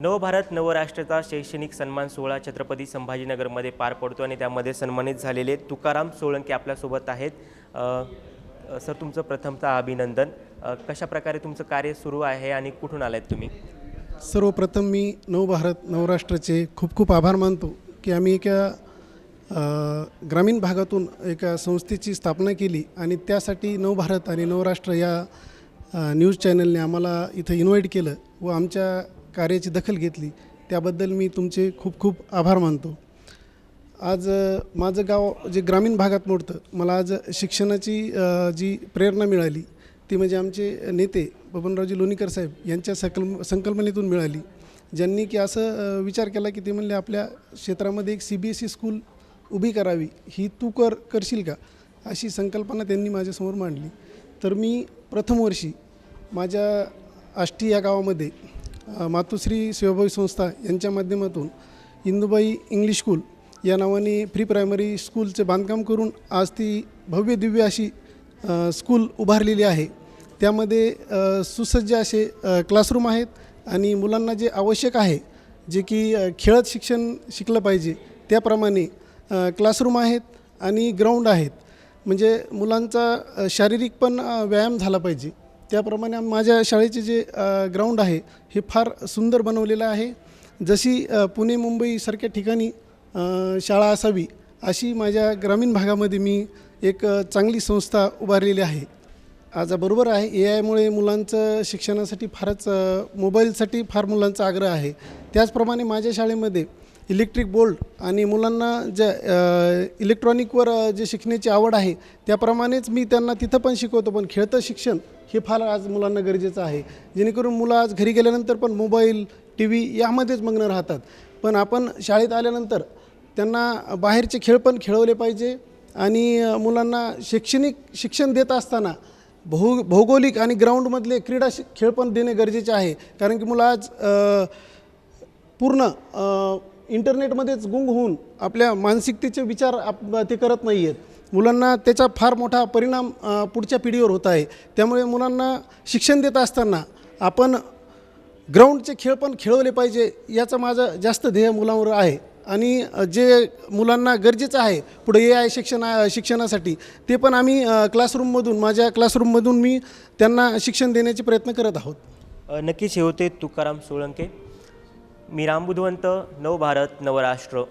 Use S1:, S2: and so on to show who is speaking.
S1: नवभारत नवराष्ट्राचा शैक्षणिक सन्मान सोहळा छत्रपती संभाजीनगरमध्ये पार पडतो आणि त्यामध्ये सन्मानित झालेले तुकाराम सोळंके आपल्यासोबत आहेत। सर, तुमचं प्रथमतः अभिनंदन। कशा प्रकारे तुमचं कार्य सुरू आहे आणि कुठून आलात तुम्ही?
S2: सर्वप्रथम मी नवभारत नवराष्ट्राचे खूप खूप आभार मानतो की आम्ही एका ग्रामीण भागातून एका संस्थेची स्थापना केली आणि त्यासाठी नवभारत आणि नवराष्ट्र या न्यूज चॅनलने आम्हाला इथं इन्व्हाइट केलं व आमच्या कार्याची दखल घेतली, त्याबद्दल मी तुमचे खूप खूप आभार मानतो। आज माझं गाव जे ग्रामीण भागात मोडतं, मला आज शिक्षणाची जी प्रेरणा मिळाली ती म्हणजे आमचे नेते बबनरावजी लोणीकर साहेब यांच्या संकल्पनेतून मिळाली, ज्यांनी की असं विचार केला की ते म्हणले आपल्या क्षेत्रामध्ये एक CBSE स्कूल उभी करावी, ही तू करशील का, अशी संकल्पना त्यांनी माझ्यासमोर मांडली। तर मी प्रथम वर्षी माझ्या आष्टी या गावामध्ये मातोश्री सेवाभावी संस्था यांच्या माध्यमातून इंदुबाई इंग्लिश स्कूल या नावाने प्री प्रायमरी स्कूलचे बांधकाम करून आज ती भव्य दिव्य अशी स्कूल उभारलेली आहे। त्यामध्ये सुसज्ज असे क्लासरूम आहेत आणि मुलांना जे आवश्यक आहे, जे की खेळत शिक्षण शिकलं पाहिजे त्याप्रमाणे क्लासरूम आहेत आणि ग्राउंड आहेत, म्हणजे मुलांचा शारीरिक पण व्यायाम झाला पाहिजे त्याप्रमाणे माझ्या शाळेचे जे ग्राउंड आहे हे फार सुंदर बनवलेलं आहे। जशी पुणे मुंबईसारख्या ठिकाणी शाळा असावी अशी माझ्या ग्रामीण भागामध्ये मी एक चांगली संस्था उभारलेली आहे। आज बरोबर आहे, AI मुळे मुलांचं शिक्षणासाठी फारच मोबाईलसाठी फार मुलांचा आग्रह आहे। त्याचप्रमाणे माझ्या शाळेमध्ये इलेक्ट्रिक बोर्ड आणि मुलांना ज्या इलेक्ट्रॉनिकवर जे शिकण्याची आवड आहे त्याप्रमाणेच मी त्यांना तिथं पण शिकवतो, पण खेळतं शिक्षण हे फार आज मुलांना गरजेचं आहे, जेणेकरून मुलं आज घरी गेल्यानंतर पण मोबाईल TV यामध्येच मग्न राहतात। पण आपण शाळेत आल्यानंतर त्यांना बाहेरचे खेळ पण खेळवले पाहिजे आणि मुलांना शैक्षणिक शिक्षण देत असताना भौगोलिक आणि ग्राउंडमधले क्रीडा खेळ पण देणे गरजेचे आहे, कारण की मुलं आज पूर्ण इंटरनेटमध्येच गुंग होऊन आपल्या मानसिकतेचे विचार ते करत नाही आहेत। मुलांना त्याचा फार मोठा परिणाम पुढच्या पिढीवर होत आहे। त्यामुळे मुलांना शिक्षण देत असताना आपण ग्राउंडचे खेळ पण खेळवले पाहिजे, याचं माझं जास्त ध्येय मुलांवर आहे। आणि जे मुलांना गरजेचं आहे पुढे AI शिक्षणासाठी ते पण आम्ही माझ्या क्लासरूममधून मी त्यांना शिक्षण देण्याचे प्रयत्न करत आहोत।
S1: नक्कीच हे होते तुकाराम सोळंके। मी राम बुधवंत, नवभारत नवराष्ट्र।